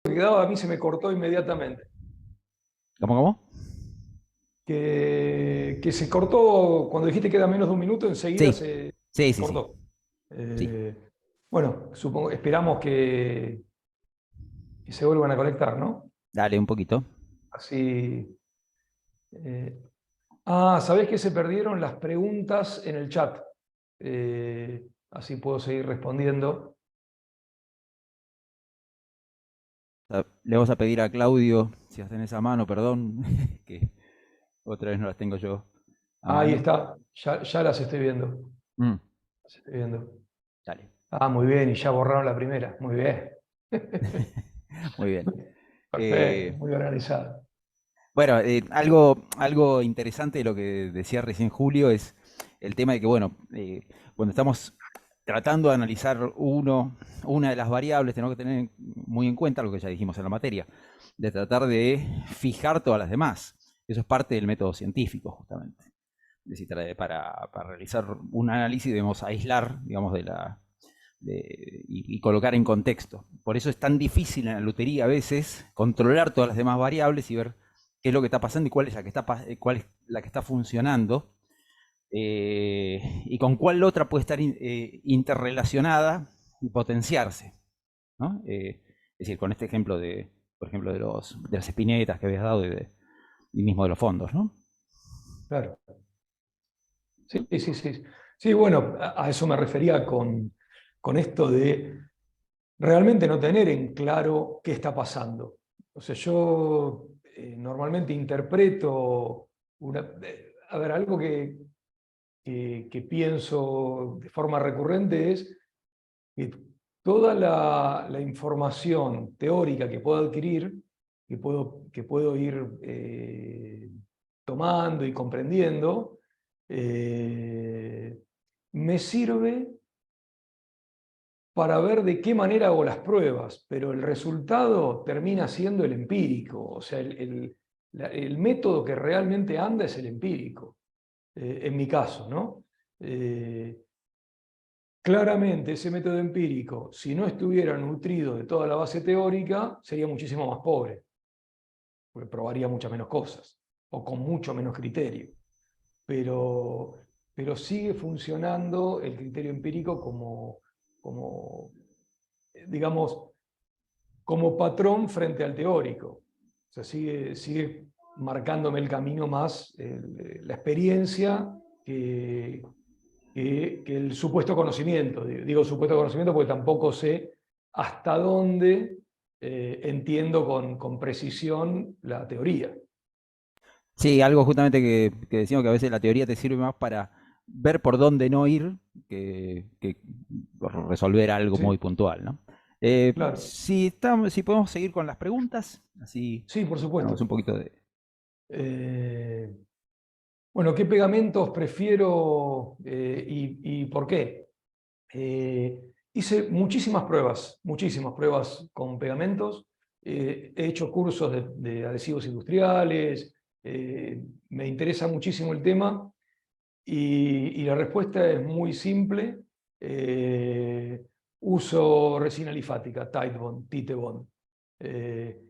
que quedaba a mí se me cortó inmediatamente. ¿Cómo? Que se cortó cuando dijiste que era menos de un minuto, enseguida Sí, se sí, sí, sí, cortó. sí. Eh, bueno, esperamos que se vuelvan a conectar, ¿no? Dale un poquito. Así. eh, ¿Sabés que se perdieron las preguntas en el chat? Así puedo seguir respondiendo. Le vamos a pedir a Claudio, si hacen esa mano, perdón, que otra vez no las tengo yo a Ahí mano. está, ya las estoy viendo. Mm, Las estoy viendo. dale. Muy bien, y ya borraron la primera. Muy bien. Muy bien. Perfecto, Eh, muy organizado. bueno, algo interesante de lo que decía recién Julio es el tema de que, bueno, cuando estamos tratando de analizar una de las variables, tenemos que tener muy en cuenta lo que ya dijimos en la materia, de tratar de fijar todas las demás. Eso es parte del método científico, justamente. Es decir, para realizar un análisis debemos aislar, digamos, y colocar en contexto. Por eso es tan difícil en la lotería a veces controlar todas las demás variables y ver qué es lo que está pasando y cuál es la que está funcionando, y con cuál otra puede estar interrelacionada y potenciarse, ¿no? Es decir, con este ejemplo por ejemplo, de las espinetas que habías dado y mismo de los fondos, ¿no? Claro. Sí, sí, sí. Sí, bueno, a eso me refería con esto de realmente no tener en claro qué está pasando. O sea, yo normalmente interpreto a ver, algo que pienso de forma recurrente es que toda la información teórica que puedo adquirir, que puedo ir tomando y comprendiendo, me sirve para ver de qué manera hago las pruebas, pero el resultado termina siendo el empírico. O sea, el método que realmente anda es el empírico, en mi caso, ¿no? Eh, Claramente ese método empírico, si no estuviera nutrido de toda la base teórica, sería muchísimo más pobre, porque probaría muchas menos cosas, o con mucho menos criterio. Pero, pero sigue funcionando el criterio empírico como digamos, como patrón frente al teórico. O sea, sigue marcándome el camino más la experiencia que el supuesto conocimiento. Digo supuesto conocimiento porque tampoco sé hasta dónde entiendo con precisión la teoría. Sí, algo justamente que decimos que a veces la teoría te sirve más para ver por dónde no ir que por resolver algo muy Sí, puntual, ¿no? claro. Si podemos seguir con las preguntas, así Sí, por tenemos un supuesto. poquito de... Eh, bueno, ¿qué pegamentos prefiero y por qué? Hice muchísimas pruebas con pegamentos. He hecho cursos de adhesivos industriales. Me interesa muchísimo el tema y la respuesta es muy simple. Eh, Uso resina alifática, Titebond, Titebond. Eh,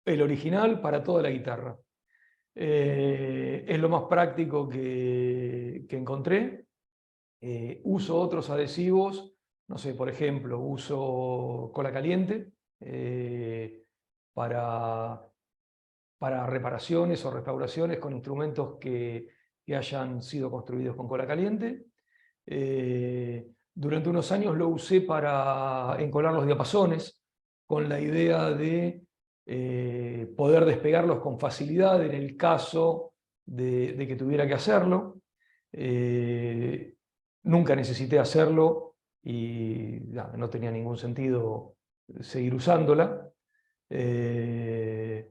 el original para toda la guitarra. Es lo más práctico que encontré. Uso otros adhesivos, no sé, por ejemplo, uso cola caliente para, para reparaciones o restauraciones con instrumentos que hayan sido construidos con cola caliente. Durante unos años lo usé para encolar los diapasones, con la idea de poder despegarlos con facilidad en el caso de que tuviera que hacerlo. Eh, Nunca necesité hacerlo y no tenía ningún sentido seguir usándola. Eh,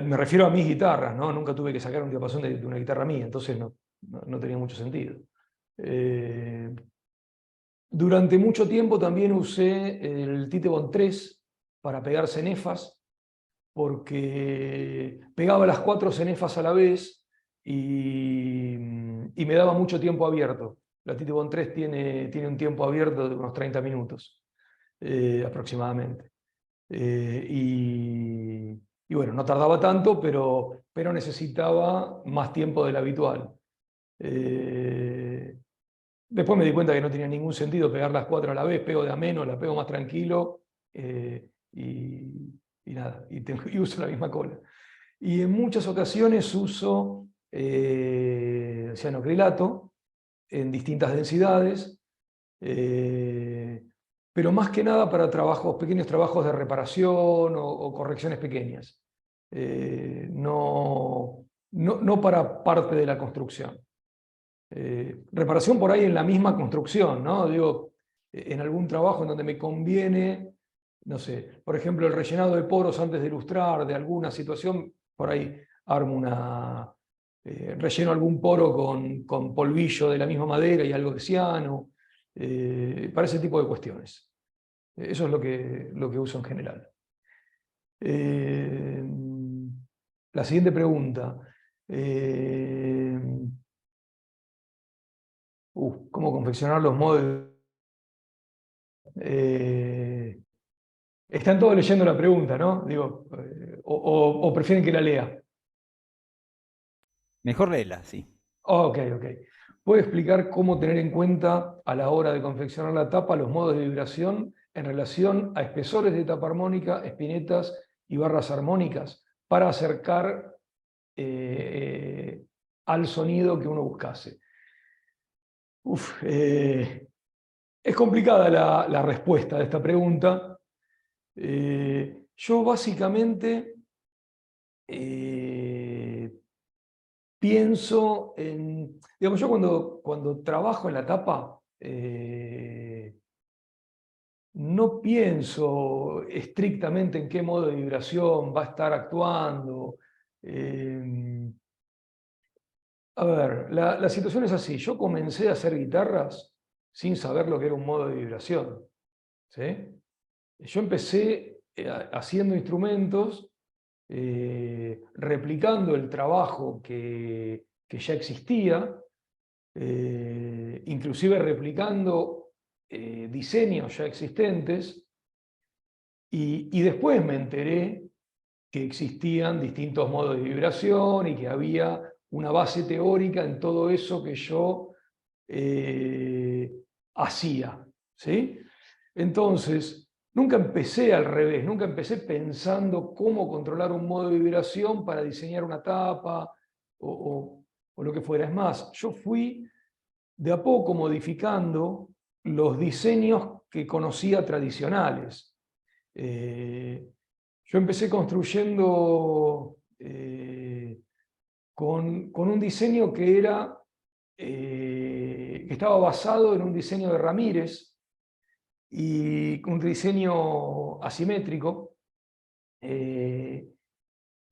Me refiero a mis guitarras, ¿no? Nunca tuve que sacar un diapasón de una guitarra mía, entonces no tenía mucho sentido. Eh, Durante mucho tiempo también usé el Titebond 3 para pegar cenefas, porque pegaba las cuatro cenefas a la vez y me daba mucho tiempo abierto. La Titebond 3 tiene un tiempo abierto de unos 30 minutos aproximadamente. Y bueno, no tardaba tanto, pero necesitaba más tiempo del habitual. Después me di cuenta que no tenía ningún sentido pegar las 4 a la vez, pego de a menos, la pego más tranquilo, y nada, y uso la misma cola. Y en muchas ocasiones uso cianocrilato en distintas densidades, pero más que nada para pequeños trabajos de reparación o correcciones pequeñas. No para parte de la construcción. Reparación por ahí en la misma construcción, ¿no? Digo, en algún trabajo en donde me conviene, no sé, por ejemplo, el rellenado de poros antes de ilustrar, de alguna situación, por ahí armo relleno algún poro con polvillo de la misma madera y algo de ciano, para ese tipo de cuestiones. Eso es lo que uso en general. La siguiente pregunta. ¿Cómo confeccionar los modos? Están todos leyendo la pregunta, ¿no? Digo, o prefieren que la lea. Mejor léela, sí. Ok, ok. ¿Puede explicar cómo tener en cuenta a la hora de confeccionar la tapa los modos de vibración en relación a espesores de tapa armónica, espinetas y barras armónicas para acercar al sonido que uno buscase? Es complicada la respuesta de esta pregunta. Yo básicamente pienso en, digamos, yo cuando trabajo en la tapa, no pienso estrictamente en qué modo de vibración va a estar actuando. A ver, la situación es así. Yo comencé a hacer guitarras sin saber lo que era un modo de vibración, ¿sí? Yo empecé haciendo instrumentos, replicando el trabajo que ya existía, inclusive replicando diseños ya existentes, y después me enteré que existían distintos modos de vibración y que había una base teórica en todo eso que yo hacía, ¿sí? Entonces, nunca empecé al revés, nunca empecé pensando cómo controlar un modo de vibración para diseñar una tapa o lo que fuera. Es más, yo fui de a poco modificando los diseños que conocía tradicionales. Yo empecé construyendo con un diseño que estaba basado en un diseño de Ramírez y un diseño asimétrico.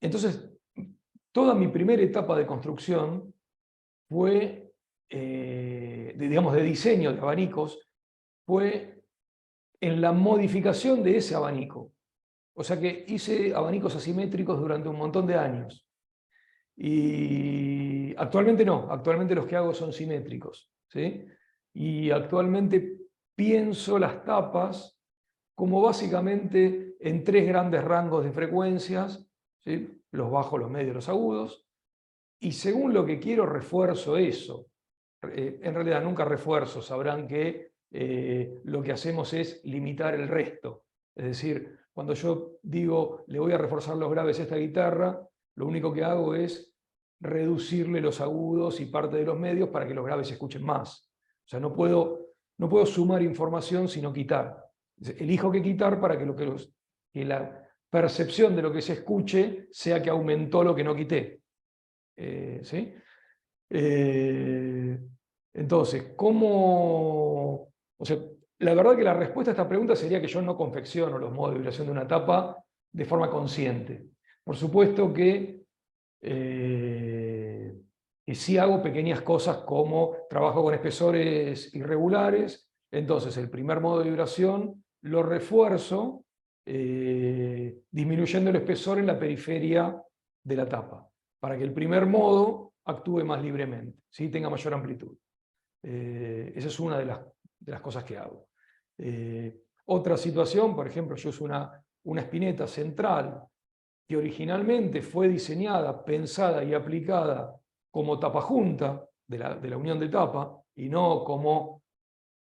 Entonces, toda mi primera etapa de construcción fue, digamos, de diseño de abanicos, fue en la modificación de ese abanico. O sea que hice abanicos asimétricos durante un montón de años. Y actualmente no, actualmente los que hago son simétricos, ¿sí? Y actualmente pienso las tapas como básicamente en 3 grandes rangos de frecuencias, ¿sí? Los bajos, los medios, los agudos, y según lo que quiero refuerzo eso. En realidad nunca refuerzo, sabrán que lo que hacemos es limitar el resto. Es decir, cuando yo digo le voy a reforzar los graves a esta guitarra, lo único que hago es reducirle los agudos y parte de los medios para que los graves se escuchen más. O sea, no puedo sumar información sino quitar. Elijo que quitar para que la percepción de lo que se escuche sea que aumentó lo que no quité. ¿Sí? Entonces, ¿cómo? O sea, la verdad que la respuesta a esta pregunta sería que yo no confecciono los modos de vibración de una tapa de forma consciente. Por supuesto que sí hago pequeñas cosas como trabajo con espesores irregulares, entonces el primer modo de vibración lo refuerzo disminuyendo el espesor en la periferia de la tapa, para que el primer modo actúe más libremente, ¿sí? Tenga mayor amplitud. Esa es una de las cosas que hago. Otra situación, por ejemplo, yo uso una espineta central que originalmente fue diseñada, pensada y aplicada como tapa junta de la unión de tapa, y no como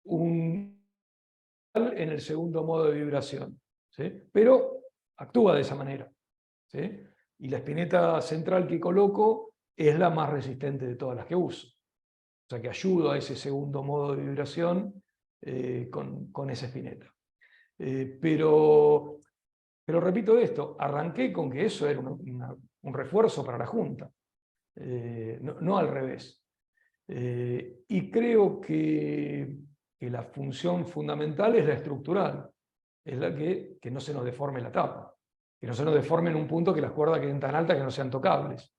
un en el segundo modo de vibración, ¿sí? Pero actúa de esa manera, ¿sí? Y la espineta central que coloco es la más resistente de todas las que uso. O sea que ayudo a ese segundo modo de vibración con esa espineta. Pero repito esto, arranqué con que eso era un refuerzo para la Junta, no al revés. Y creo que la función fundamental es la estructural, es la que no se nos deforme la tapa, que no se nos deforme en un punto que las cuerdas queden tan altas que no sean tocables.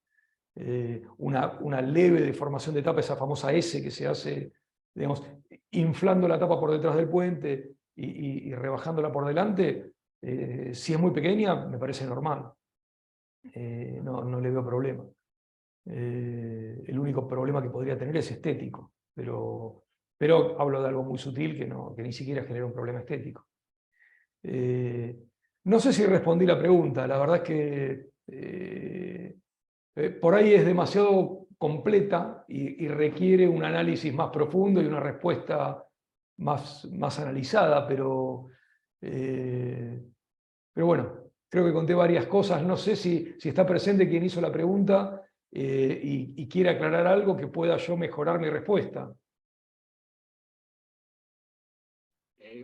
Una leve deformación de tapa, esa famosa S que se hace, digamos, inflando la tapa por detrás del puente y rebajándola por delante, si es muy pequeña, me parece normal. No le veo problema. El único problema que podría tener es estético, pero hablo de algo muy sutil que ni siquiera genera un problema estético. No sé si respondí la pregunta, la verdad es que por ahí es demasiado completa y requiere un análisis más profundo y una respuesta más analizada, pero bueno, creo que conté varias cosas. No sé si está presente quien hizo la pregunta y quiere aclarar algo que pueda yo mejorar mi respuesta.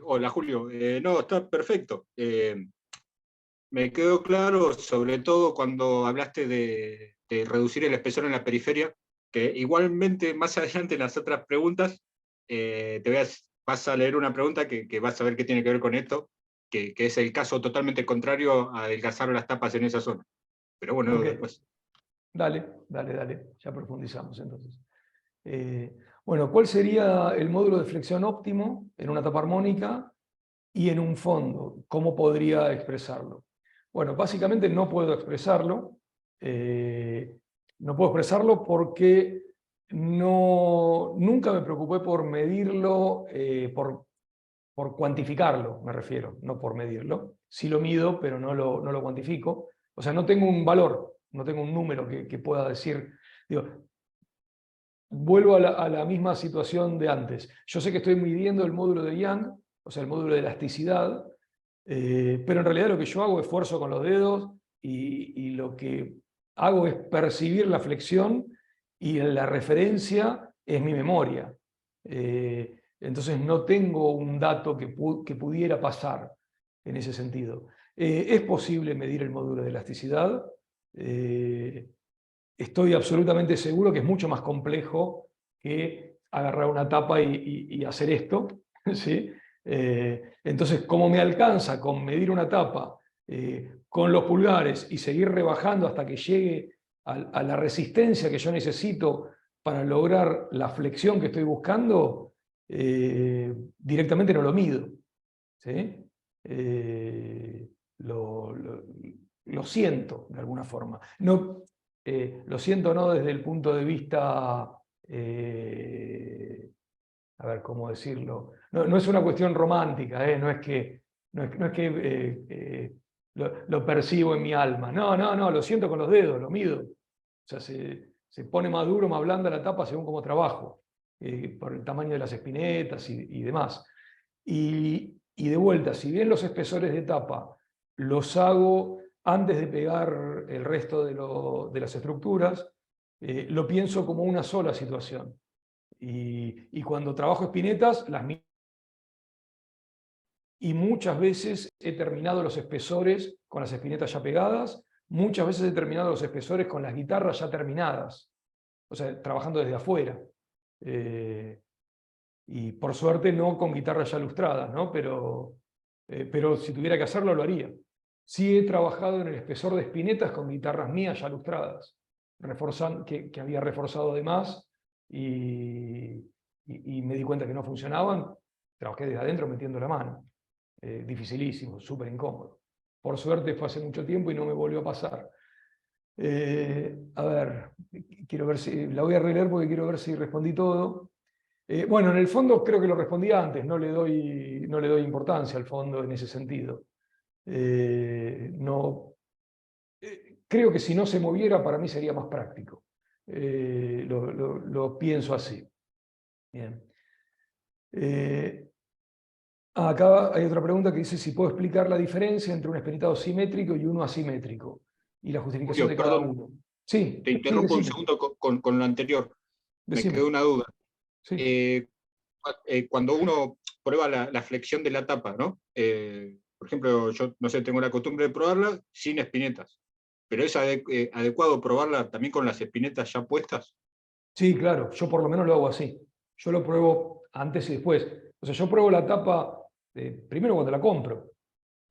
Hola Julio, no, está perfecto. Me quedó claro, sobre todo cuando hablaste de reducir el espesor en la periferia, que igualmente más adelante en las otras preguntas vas a leer una pregunta que vas a ver qué tiene que ver con esto, que es el caso totalmente contrario a adelgazar las tapas en esa zona. Pero bueno, Okay. después. Dale, ya profundizamos entonces. Bueno, ¿cuál sería el módulo de flexión óptimo en una tapa armónica y en un fondo? ¿Cómo podría expresarlo? Bueno, básicamente no puedo expresarlo. No puedo expresarlo porque nunca me preocupé por medirlo, por cuantificarlo, me refiero, no por medirlo. Sí lo mido, pero no lo cuantifico. O sea, no tengo un valor, no tengo un número que pueda decir. Digo, vuelvo a la misma situación de antes. Yo sé que estoy midiendo el módulo de Young, o sea, el módulo de elasticidad, pero en realidad lo que yo hago es esfuerzo con los dedos y lo que hago es percibir la flexión y la referencia es mi memoria. Entonces no tengo un dato que pudiera pasar en ese sentido. Es posible medir el módulo de elasticidad. Estoy absolutamente seguro que es mucho más complejo que agarrar una tapa y hacer esto, ¿sí? Entonces, ¿cómo me alcanza con medir una tapa con los pulgares y seguir rebajando hasta que llegue a la resistencia que yo necesito para lograr la flexión que estoy buscando? Directamente no lo mido, ¿sí? Lo siento de alguna forma. No, lo siento no desde el punto de vista, a ver, ¿cómo decirlo? No es una cuestión romántica, no es que lo percibo en mi alma. No, lo siento con los dedos, lo mido. O sea, se pone más duro, más blanda la tapa según cómo trabajo, por el tamaño de las espinetas y demás. Y de vuelta, si bien los espesores de tapa los hago antes de pegar el resto de las estructuras, lo pienso como una sola situación. Y cuando trabajo espinetas, y muchas veces he terminado los espesores con las espinetas ya pegadas, muchas veces he terminado los espesores con las guitarras ya terminadas, o sea, trabajando desde afuera. Y por suerte no con guitarras ya lustradas, ¿no? Pero si tuviera que hacerlo, lo haría. Sí he trabajado en el espesor de espinetas con guitarras mías ya lustradas, que había reforzado de más y me di cuenta que no funcionaban. Trabajé desde adentro metiendo la mano. Dificilísimo, súper incómodo. Por suerte fue hace mucho tiempo y no me volvió a pasar. A ver, quiero ver si la voy a releer porque quiero ver si respondí todo. Bueno, en el fondo creo que lo respondí antes, no le doy importancia al fondo en ese sentido. No, creo que si no se moviera, para mí sería más práctico. Lo pienso así. Bien. Acá hay otra pregunta que dice si puedo explicar la diferencia entre un espinetado simétrico y uno asimétrico y la justificación Julio, de cada perdón, uno. Sí, te sí, interrumpo un decime, segundo con lo anterior. Me decime. quedó una duda. Sí, Cuando uno prueba la flexión de la tapa, ¿no? Por ejemplo, yo no sé, tengo la costumbre de probarla sin espinetas, pero es adecuado probarla también con las espinetas ya puestas. sí, claro, yo por lo menos lo hago así. Yo lo pruebo antes y después. O sea, yo pruebo la tapa primero cuando la compro.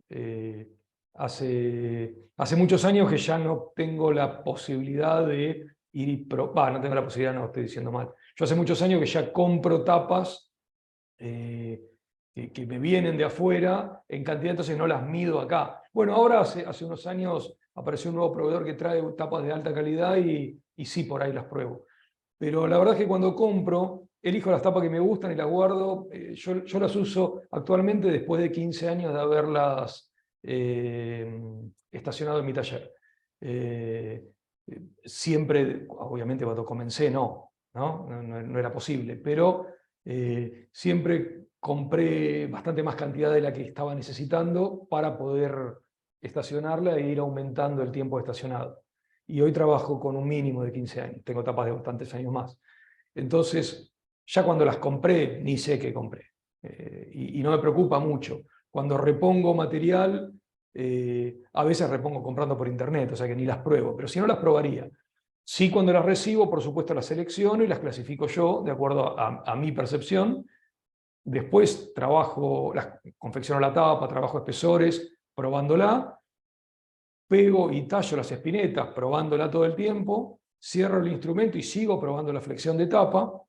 Eh, hace muchos años que ya no tengo la posibilidad de ir y probar, no tengo la posibilidad, no estoy diciendo mal. Yo hace muchos años que ya compro tapas que me vienen de afuera en cantidad, entonces no las mido acá. Bueno, ahora hace unos años apareció un nuevo proveedor que trae tapas de alta calidad y sí, por ahí las pruebo. Pero la verdad es que cuando compro, elijo las tapas que me gustan y las guardo. Yo las uso actualmente después de 15 años de haberlas estacionado en mi taller. Siempre, obviamente cuando comencé no era posible, pero siempre compré bastante más cantidad de la que estaba necesitando para poder estacionarla e ir aumentando el tiempo estacionado. Y hoy trabajo con un mínimo de 15 años, tengo tapas de bastantes años más. Entonces, ya cuando las compré, ni sé qué compré. Y no me preocupa mucho. Cuando repongo material, a veces repongo comprando por internet, o sea que ni las pruebo, pero si no las probaría. Sí, cuando las recibo, por supuesto las selecciono y las clasifico yo de acuerdo a mi percepción. Después confecciono la tapa, trabajo espesores, probándola, pego y tallo las espinetas, probándola todo el tiempo, cierro el instrumento y sigo probando la flexión de tapa.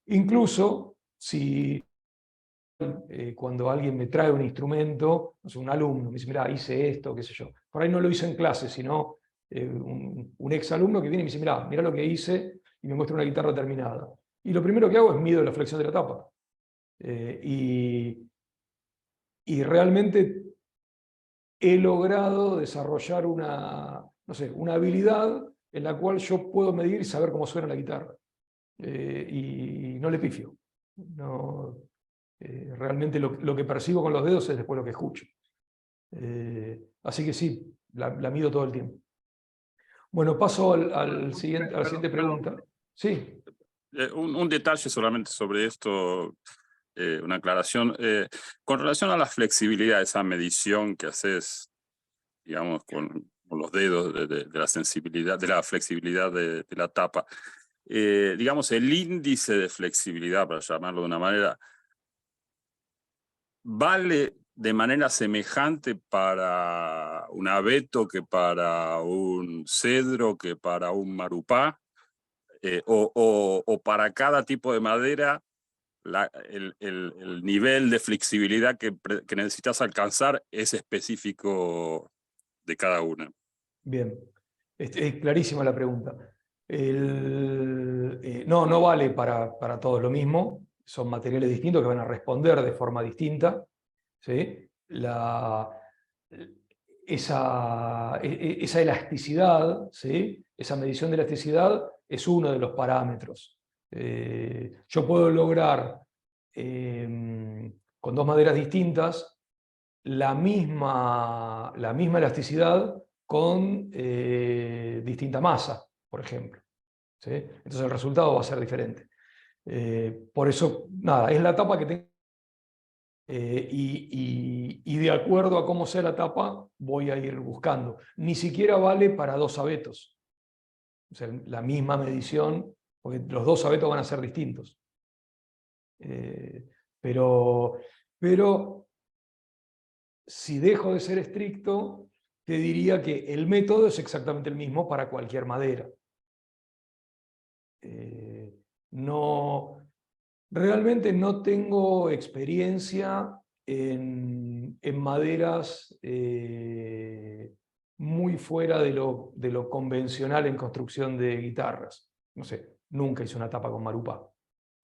Incluso si cuando alguien me trae un instrumento, no sé, un alumno me dice, mira, hice esto, qué sé yo. Por ahí no lo hizo en clase, sino un ex alumno que viene y me dice, mira lo que hice y me muestra una guitarra terminada. Y lo primero que hago es mido la flexión de la tapa. Y realmente he logrado desarrollar no sé, una habilidad en la cual yo puedo medir y saber cómo suena la guitarra. Y no le pifio. No, realmente lo que percibo con los dedos es después lo que escucho. Así que sí, la mido todo el tiempo. Bueno, paso a la siguiente pregunta. Sí, Un detalle solamente sobre esto, una aclaración. Con relación a la flexibilidad, esa medición que haces, digamos, con los dedos de la sensibilidad, de la flexibilidad de la tapa, digamos, el índice de flexibilidad, para llamarlo de una manera, ¿vale de manera semejante para un abeto que para un cedro, que para un marupá? O para cada tipo de madera el nivel de flexibilidad que necesitas alcanzar es específico de cada una? bien. Es clarísima la pregunta. No vale para todos lo mismo. Son materiales distintos que van a responder de forma distinta. ¿Sí? Esa elasticidad, ¿sí? Esa medición de elasticidad es uno de los parámetros. Yo puedo lograr con dos maderas distintas la misma elasticidad con distinta masa, por ejemplo. ¿Sí? Entonces el resultado va a ser diferente. Por eso, nada, es la tapa que tengo. Y de acuerdo a cómo sea la tapa, voy a ir buscando. Ni siquiera vale para dos abetos. O sea, la misma medición, porque los dos abetos van a ser distintos. Pero si dejo de ser estricto, te diría que el método es exactamente el mismo para cualquier madera. Realmente no tengo experiencia en maderas muy fuera de lo convencional en construcción de guitarras. No sé, nunca hice una tapa con marupá.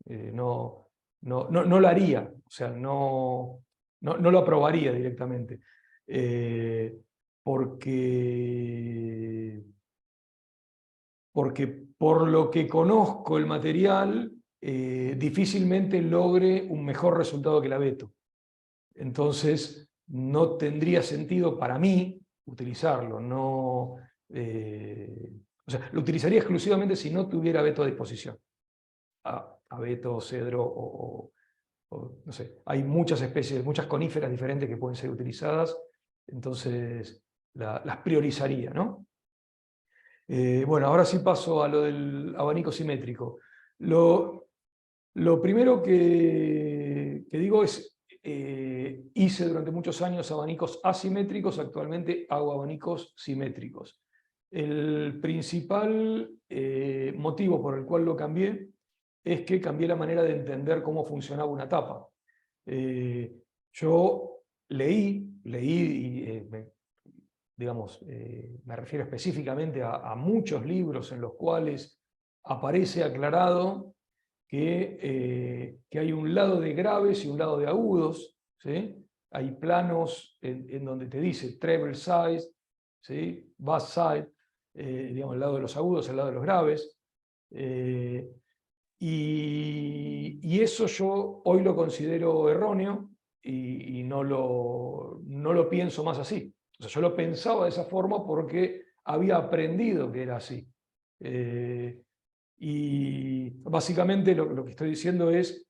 No lo haría, o sea, no lo aprobaría directamente. porque por lo que conozco el material, difícilmente logre un mejor resultado que el abeto. Entonces, no tendría sentido para mí utilizarlo. No, o sea, lo utilizaría exclusivamente si no tuviera abeto a disposición. Abeto, cedro no sé. Hay muchas especies, muchas coníferas diferentes que pueden ser utilizadas, entonces las priorizaría, ¿no? Bueno, ahora sí paso a lo del abanico simétrico. Lo primero que digo es, hice durante muchos años abanicos asimétricos, actualmente hago abanicos simétricos. El principal motivo por el cual lo cambié es que cambié la manera de entender cómo funcionaba una tapa. Yo leí y digamos, me refiero específicamente a muchos libros en los cuales aparece aclarado que hay un lado de graves y un lado de agudos, ¿sí? Hay planos en donde te dice treble size, ¿sí? Bass side, digamos, el lado de los agudos, el lado de los graves. Y eso yo hoy lo considero erróneo y no lo pienso más así. O sea, yo lo pensaba de esa forma porque había aprendido que era así. Y básicamente lo que estoy diciendo es,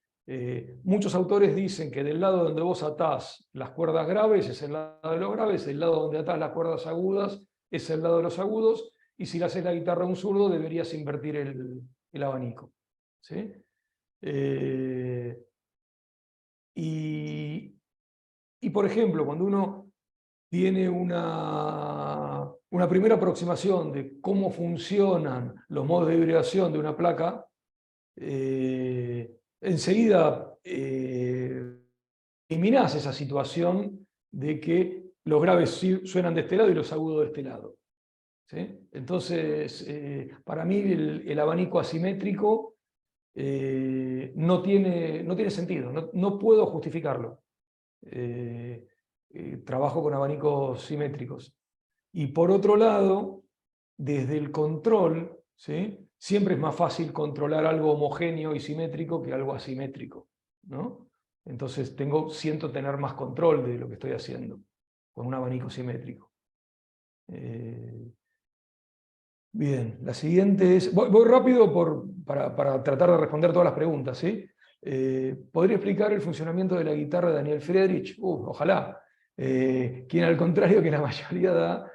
muchos autores dicen que del lado donde vos atás las cuerdas graves es el lado de los graves, el lado donde atás las cuerdas agudas es el lado de los agudos, y si le haces la guitarra a un zurdo deberías invertir el abanico. ¿Sí? Y por ejemplo, cuando uno tiene una primera aproximación de cómo funcionan los modos de vibración de una placa, enseguida eliminás esa situación de que los graves suenan de este lado y los agudos de este lado. ¿Sí? Entonces, para mí el abanico asimétrico no tiene sentido, no puedo justificarlo. Trabajo con abanicos simétricos. Y por otro lado, desde el control, ¿sí? Siempre es más fácil controlar algo homogéneo y simétrico que algo asimétrico, ¿no? Entonces siento tener más control de lo que estoy haciendo con un abanico simétrico. Bien, la siguiente es... Voy rápido para tratar de responder todas las preguntas, ¿sí? ¿Podría explicar el funcionamiento de la guitarra de Daniel Friedrich? Ojalá. Quien al contrario que la mayoría da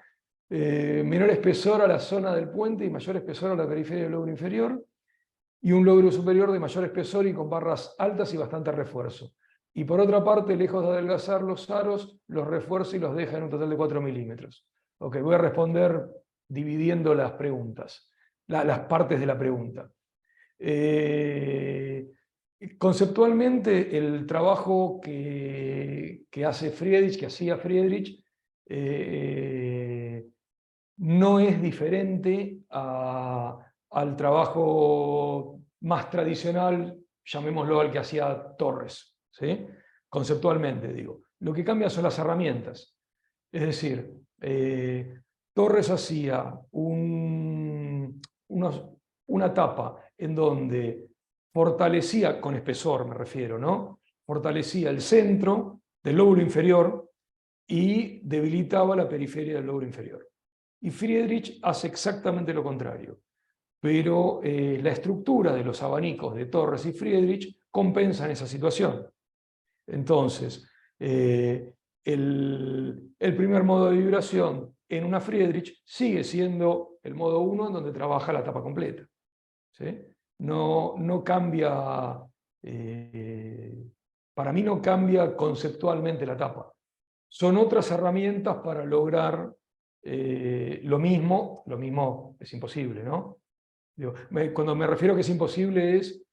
menor espesor a la zona del puente y mayor espesor a la periferia del lóbulo inferior, y un lóbulo superior de mayor espesor y con barras altas y bastante refuerzo. Y por otra parte, lejos de adelgazar los aros, los refuerza y los deja en un total de 4 milímetros. Ok, voy a responder dividiendo las preguntas, las partes de la pregunta. Conceptualmente, el trabajo que hace Friedrich, que hacía Friedrich, no es diferente al trabajo más tradicional, llamémoslo al que hacía Torres, ¿sí? Conceptualmente, digo. Lo que cambia son las herramientas. Es decir, Torres hacía una tapa en donde fortalecía, con espesor me refiero, ¿no? Fortalecía el centro del lóbulo inferior y debilitaba la periferia del lóbulo inferior. Y Friedrich hace exactamente lo contrario. Pero la estructura de los abanicos de Torres y Friedrich compensan esa situación. Entonces, el primer modo de vibración en una Friedrich sigue siendo el modo 1 en donde trabaja la tapa completa. ¿Sí? No cambia, para mí no cambia conceptualmente la tapa. Son otras herramientas para lograr lo mismo es imposible, ¿no? Digo, cuando me refiero a que es imposible es,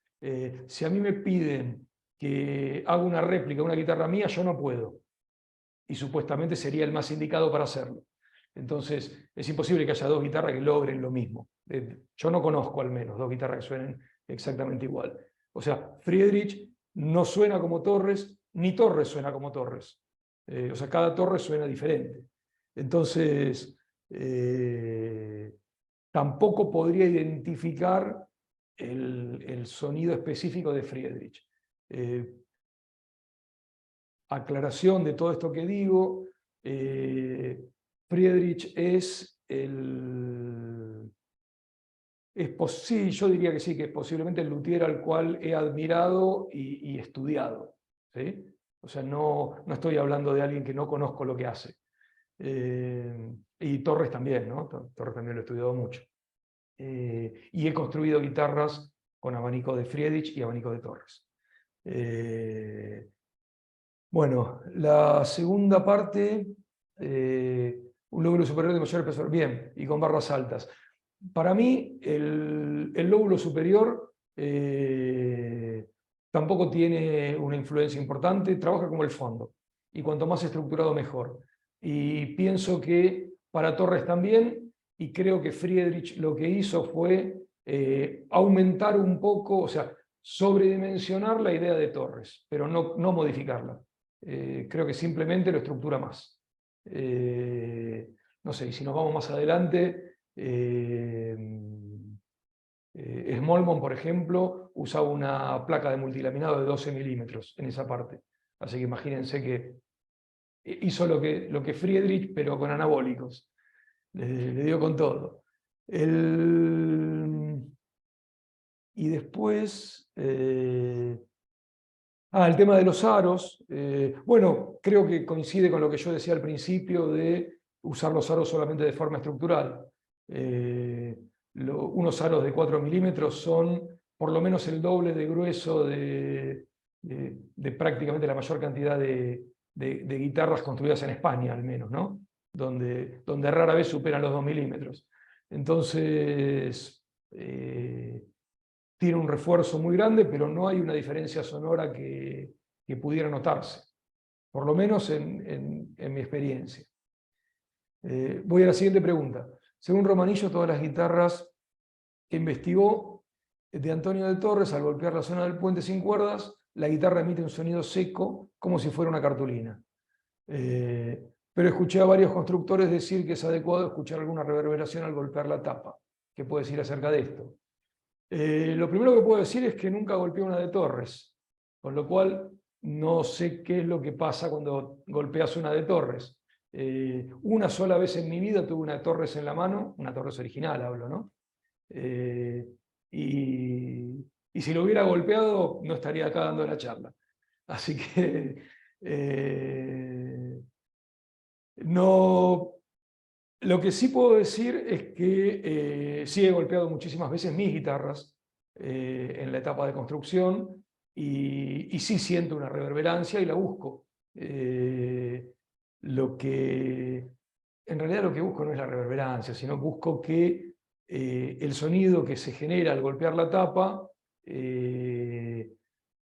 si a mí me piden que haga una réplica de una guitarra mía, yo no puedo. Y supuestamente sería el más indicado para hacerlo. Entonces, es imposible que haya dos guitarras que logren lo mismo. Yo no conozco al menos dos guitarras que suenen exactamente igual. O sea, Friedrich no suena como Torres, ni Torres suena como Torres. O sea, cada torre suena diferente. Entonces, tampoco podría identificar el sonido específico de Friedrich. Aclaración de todo esto que digo, Friedrich sí, yo diría que sí, que es posiblemente el luthier al cual he admirado y estudiado, ¿sí? O sea, no estoy hablando de alguien que no conozco lo que hace. Y Torres también, ¿no? Torres también lo he estudiado mucho. Y he construido guitarras con abanico de Friedrich y abanico de Torres. Bueno, la segunda parte, un lóbulo superior de mayor espesor, bien, y con barras altas. Para mí, el lóbulo superior tampoco tiene una influencia importante, trabaja como el fondo, y cuanto más estructurado mejor. Y pienso que para Torres también, y creo que Friedrich lo que hizo fue aumentar un poco, o sea, sobredimensionar la idea de Torres, pero no modificarla. Creo que simplemente lo estructura más. No sé, y si nos vamos más adelante, Smallmon, por ejemplo, usaba una placa de multilaminado de 12 milímetros en esa parte. Así que imagínense que hizo lo que Friedrich, pero con anabólicos. Le dio con todo. Y después... el tema de los aros. Bueno, creo que coincide con lo que yo decía al principio de usar los aros solamente de forma estructural. Unos aros de 4 milímetros son por lo menos el doble de grueso de prácticamente la mayor cantidad de guitarras construidas en España, al menos, ¿no? Donde rara vez superan los 2 milímetros. Entonces, tiene un refuerzo muy grande, pero no hay una diferencia sonora que pudiera notarse, por lo menos en mi experiencia. Voy a la siguiente pregunta. Según Romanillo, todas las guitarras que investigó de Antonio de Torres, al golpear la zona del puente sin cuerdas, la guitarra emite un sonido seco, como si fuera una cartulina. Pero escuché a varios constructores decir que es adecuado escuchar alguna reverberación al golpear la tapa. ¿Qué puedo decir acerca de esto? Lo primero que puedo decir es que nunca golpeé una de Torres, con lo cual no sé qué es lo que pasa cuando golpeas una de Torres. Una sola vez en mi vida tuve una de Torres en la mano, una Torres original hablo, ¿no? Y si lo hubiera golpeado no estaría acá dando la charla. Así que no... Lo que sí puedo decir es que sí he golpeado muchísimas veces mis guitarras en la etapa de construcción y sí siento una reverberancia y la busco. En realidad lo que busco no es la reverberancia, sino busco que el sonido que se genera al golpear la tapa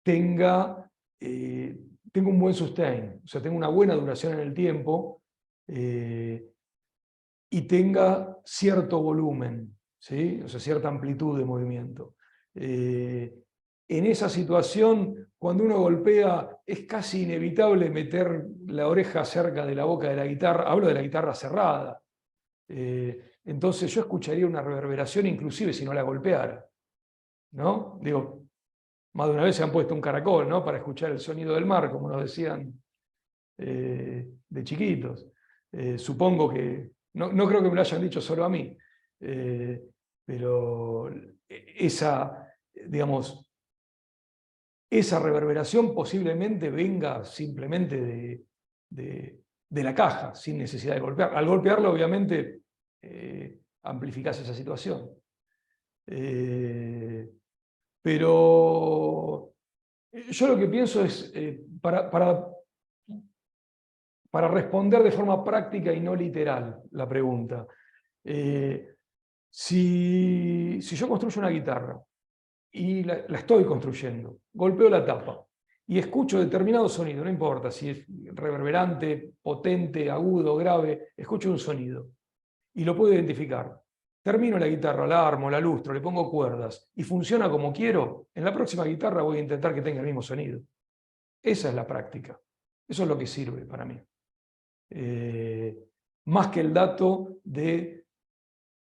tenga un buen sustain, o sea, tenga una buena duración en el tiempo. Y tenga cierto volumen, ¿sí? O sea, cierta amplitud de movimiento. En esa situación, cuando uno golpea, es casi inevitable meter la oreja cerca de la boca de la guitarra. Hablo de la guitarra cerrada. Entonces yo escucharía una reverberación inclusive si no la golpeara, ¿no? Digo, más de una vez se han puesto un caracol, ¿no? Para escuchar el sonido del mar, como nos decían de chiquitos. Supongo que no creo que me lo hayan dicho solo a mí, pero digamos, esa reverberación posiblemente venga simplemente de la caja, sin necesidad de golpear. Al golpearlo, obviamente, amplificás esa situación. Pero yo lo que pienso es, para responder de forma práctica y no literal la pregunta. Si yo construyo una guitarra y la estoy construyendo, golpeo la tapa y escucho determinado sonido, no importa si es reverberante, potente, agudo, grave, escucho un sonido y lo puedo identificar. Termino la guitarra, la armo, la lustro, le pongo cuerdas y funciona como quiero, en la próxima guitarra voy a intentar que tenga el mismo sonido. Esa es la práctica. Eso es lo que sirve para mí. más que el dato de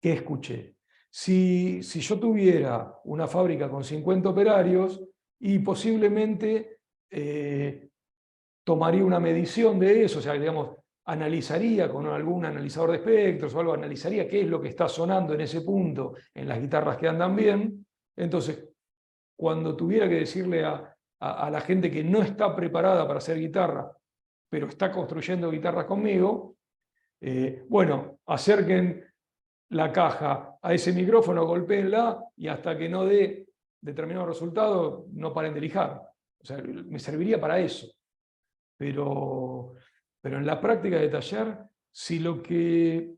qué escuché. Si yo tuviera una fábrica con 50 operarios y posiblemente tomaría una medición de eso, o sea, digamos, analizaría con algún analizador de espectros o algo, analizaría qué es lo que está sonando en ese punto en las guitarras que andan bien. Entonces, cuando tuviera que decirle a la gente que no está preparada para hacer guitarra, pero está construyendo guitarras conmigo, bueno, acerquen la caja a ese micrófono, golpéenla y hasta que no dé determinado resultado, no paren de lijar. O sea, me serviría para eso. Pero en la práctica de taller, si lo que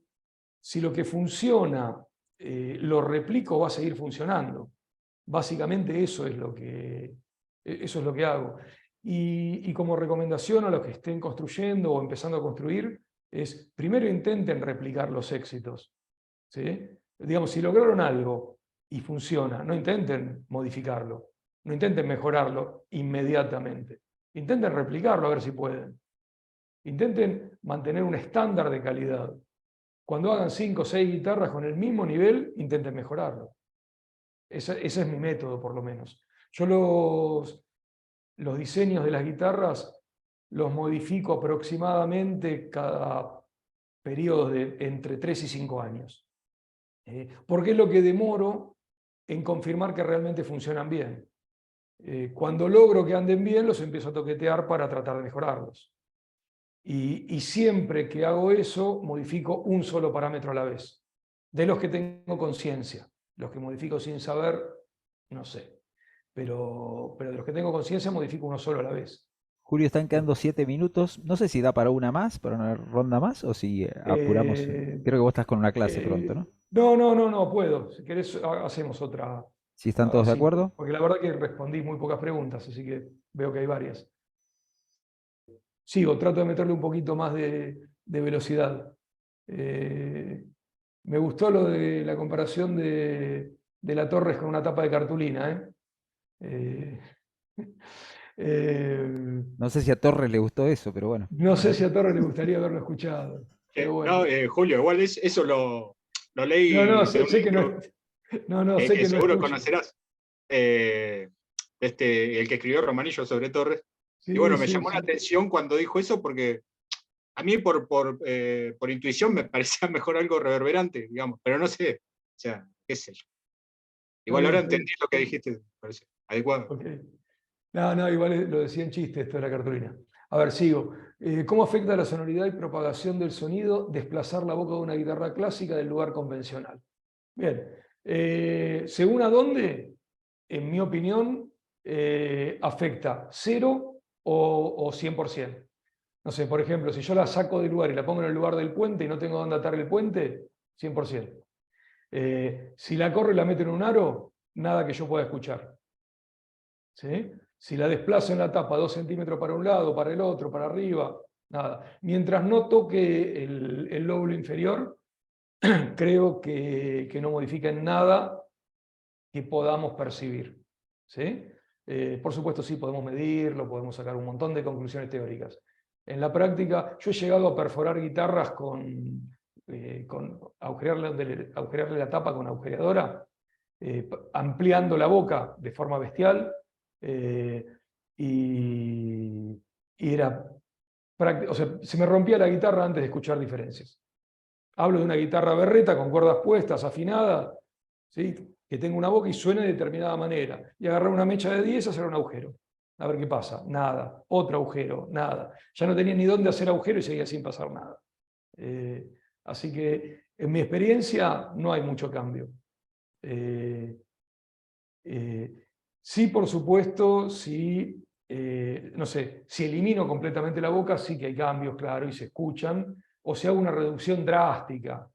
funciona lo replico, va a seguir funcionando. Básicamente eso es lo que hago. Y como recomendación a los que estén construyendo o empezando a construir, es primero intenten replicar los éxitos. ¿Sí? Digamos, si lograron algo y funciona, no intenten modificarlo, no intenten mejorarlo inmediatamente. Intenten replicarlo a ver si pueden. Intenten mantener un estándar de calidad. Cuando hagan 5 o 6 guitarras con el mismo nivel, intenten mejorarlo. Ese es mi método, por lo menos. Yo los diseños de las guitarras los modifico aproximadamente cada periodo de entre 3 y 5 años. Porque es lo que demoro en confirmar que realmente funcionan bien. Cuando logro que anden bien, los empiezo a toquetear para tratar de mejorarlos. Y siempre que hago eso, modifico un solo parámetro a la vez. De los que tengo conciencia. Los que modifico sin saber, no sé. Pero de los que tengo conciencia, modifico uno solo a la vez. Julio, están quedando 7 minutos. No sé si da para una más, para una ronda más, o si apuramos. Creo que vos estás con una clase pronto, ¿no? No, puedo. Si querés, hacemos otra. Si están todos de acuerdo. Porque la verdad que respondí muy pocas preguntas, así que veo que hay varias. Sigo, trato de meterle un poquito más de velocidad. Me gustó lo de la comparación de la Torres con una tapa de cartulina. No sé si a Torres le gustó eso, pero bueno. No sé si a Torres le gustaría haberlo escuchado. Pero bueno. No, Julio, igual eso lo leí. Sé que no. Sé que seguro no conocerás. El que escribió Romanillo sobre Torres. Sí, y bueno, me llamó la atención cuando dijo eso, porque a mí por intuición me parecía mejor algo reverberante, digamos, pero no sé, o sea, qué sé yo. Igual ahora entendí lo que dijiste, me parece adecuado. Okay. No, igual lo decía en chiste esto de la cartulina. A ver, sigo. ¿Cómo afecta la sonoridad y propagación del sonido desplazar la boca de una guitarra clásica del lugar convencional? Bien. ¿Según a dónde? En mi opinión, afecta 0 o 100%. No sé, por ejemplo, si yo la saco del lugar y la pongo en el lugar del puente y no tengo dónde atar el puente, 100%. Si la corro y la meto en un aro, nada que yo pueda escuchar. ¿Sí? Si la desplazo en la tapa 2 centímetros para un lado, para el otro, para arriba, nada. Mientras no toque el lóbulo inferior, creo que no modifica en nada que podamos percibir. ¿Sí? Por supuesto, sí, podemos medirlo, podemos sacar un montón de conclusiones teóricas. En la práctica, yo he llegado a perforar guitarras con agujerearle la tapa con agujereadora, ampliando la boca de forma bestial, y era práctico. O sea, se me rompía la guitarra antes de escuchar diferencias. Hablo de una guitarra berreta con cuerdas puestas, afinada, ¿sí? Que tenga una boca y suene de determinada manera. Y agarrar una mecha de 10 y hacer un agujero. A ver qué pasa. Nada. Otro agujero. Nada. Ya no tenía ni dónde hacer agujero y seguía sin pasar nada. Así que en mi experiencia no hay mucho cambio. Sí, por supuesto, si, no sé, si elimino completamente la boca, sí que hay cambios, claro, y se escuchan. O si hago una reducción drástica,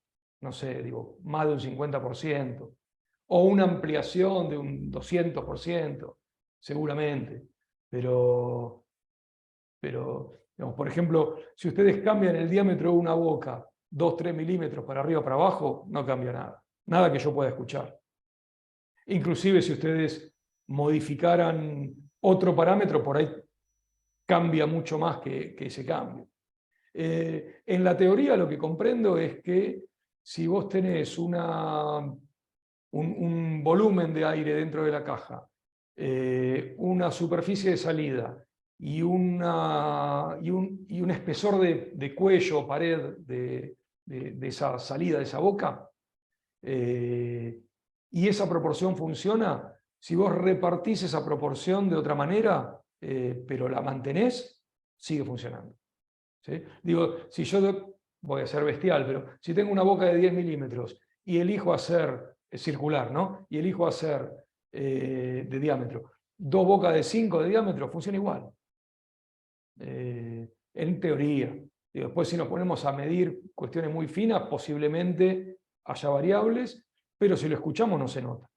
no sé, digo, más de un 50%. O una ampliación de un 200%, seguramente. Pero digamos, por ejemplo, si ustedes cambian el diámetro de una boca 2-3 milímetros para arriba o para abajo, no cambia nada. Nada que yo pueda escuchar. Inclusive si ustedes modificaran otro parámetro, por ahí cambia mucho más que ese cambio. En la teoría lo que comprendo es que si vos tenés un volumen de aire dentro de la caja, una superficie de salida y un espesor de cuello o pared de esa salida, de esa boca, y esa proporción funciona, si vos repartís esa proporción de otra manera, pero la mantenés, sigue funcionando. ¿Sí? Digo, si yo voy a ser bestial, pero si tengo una boca de 10 milímetros y elijo hacer circular, ¿no? Y elijo hacer de diámetro, 2 bocas de 5 de diámetro, funciona igual. En teoría. Y después, si nos ponemos a medir cuestiones muy finas, posiblemente haya variables, pero si lo escuchamos no se nota.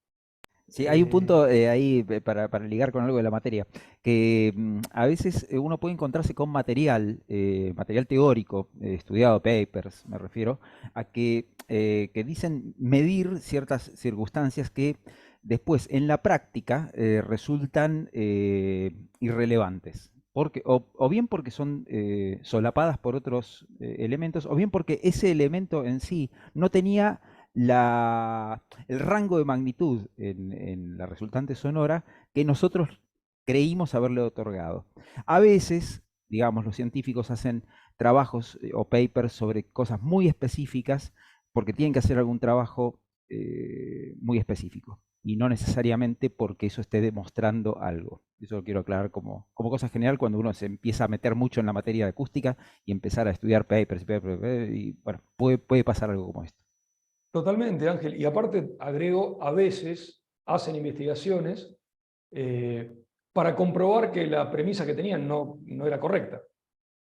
Sí, hay un punto ahí para ligar con algo de la materia, que a veces uno puede encontrarse con material teórico, estudiado, papers, me refiero, a que dicen medir ciertas circunstancias que después en la práctica resultan irrelevantes. O bien porque son solapadas por otros elementos, o bien porque ese elemento en sí no tenía el rango de magnitud en la resultante sonora que nosotros creímos haberle otorgado. A veces, digamos, los científicos hacen trabajos o papers sobre cosas muy específicas porque tienen que hacer algún trabajo muy específico y no necesariamente porque eso esté demostrando algo. Eso lo quiero aclarar como cosa general cuando uno se empieza a meter mucho en la materia de acústica y empezar a estudiar papers y bueno, puede pasar algo como esto. Totalmente, Ángel. Y aparte, agrego, a veces hacen investigaciones para comprobar que la premisa que tenían no era correcta.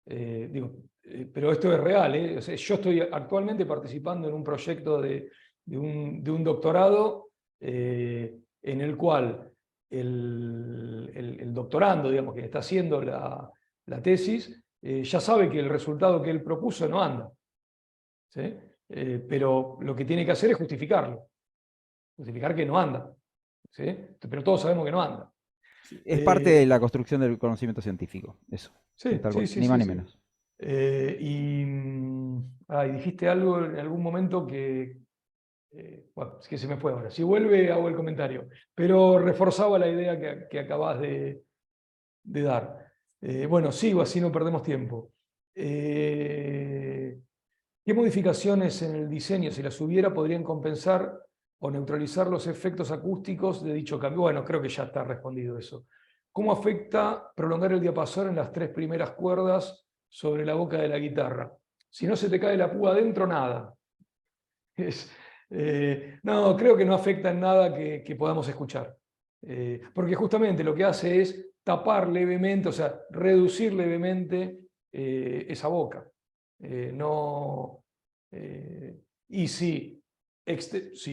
Pero esto es real. O sea, yo estoy actualmente participando en un proyecto de un doctorado en el cual el doctorando, digamos, que está haciendo la tesis, ya sabe que el resultado que él propuso no anda. ¿Sí? Pero lo que tiene que hacer es justificarlo. Justificar que no anda. ¿Sí? Pero todos sabemos que no anda. Es parte de la construcción del conocimiento científico, eso. Sí, Tal cual, sí, sí, ni sí, más ni sí. menos. Y dijiste algo en algún momento que, bueno, es que se me fue ahora. Si vuelve, hago el comentario. Pero reforzaba la idea que acabas de dar. Bueno, sigo, así no perdemos tiempo. ¿Qué modificaciones en el diseño, si las hubiera, podrían compensar o neutralizar los efectos acústicos de dicho cambio? Bueno, creo que ya está respondido eso. ¿Cómo afecta prolongar el diapasón en las 3 primeras cuerdas sobre la boca de la guitarra? Si no se te cae la púa adentro, nada. No, creo que no afecta en nada que podamos escuchar. Porque justamente lo que hace es tapar levemente, o sea, reducir levemente esa boca. No, y si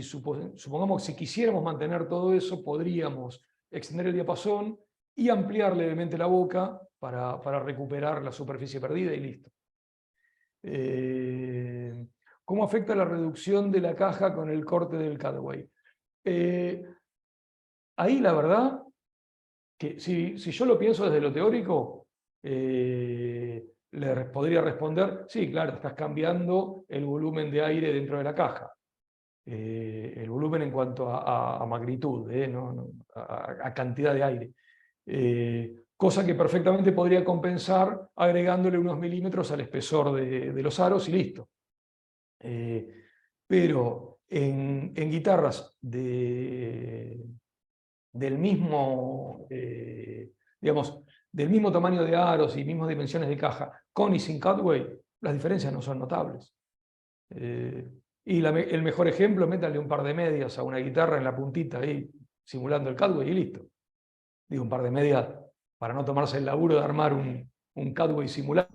supongamos que si quisiéramos mantener todo eso, podríamos extender el diapasón y ampliar levemente la boca para recuperar la superficie perdida y listo. ¿Cómo afecta la reducción de la caja con el corte del cutaway? Ahí la verdad que si yo lo pienso desde lo teórico, podría responder, sí, claro, estás cambiando el volumen de aire dentro de la caja. El volumen en cuanto a magnitud, a cantidad de aire. Cosa que perfectamente podría compensar agregándole unos milímetros al espesor de los aros y listo. Pero en guitarras del mismo, digamos, del mismo tamaño de aros y mismas dimensiones de caja, con y sin cutaway, las diferencias no son notables. El mejor ejemplo, métanle un par de medias a una guitarra en la puntita ahí, simulando el cutaway y listo. Digo, un par de medias para no tomarse el laburo de armar un cutaway simulado.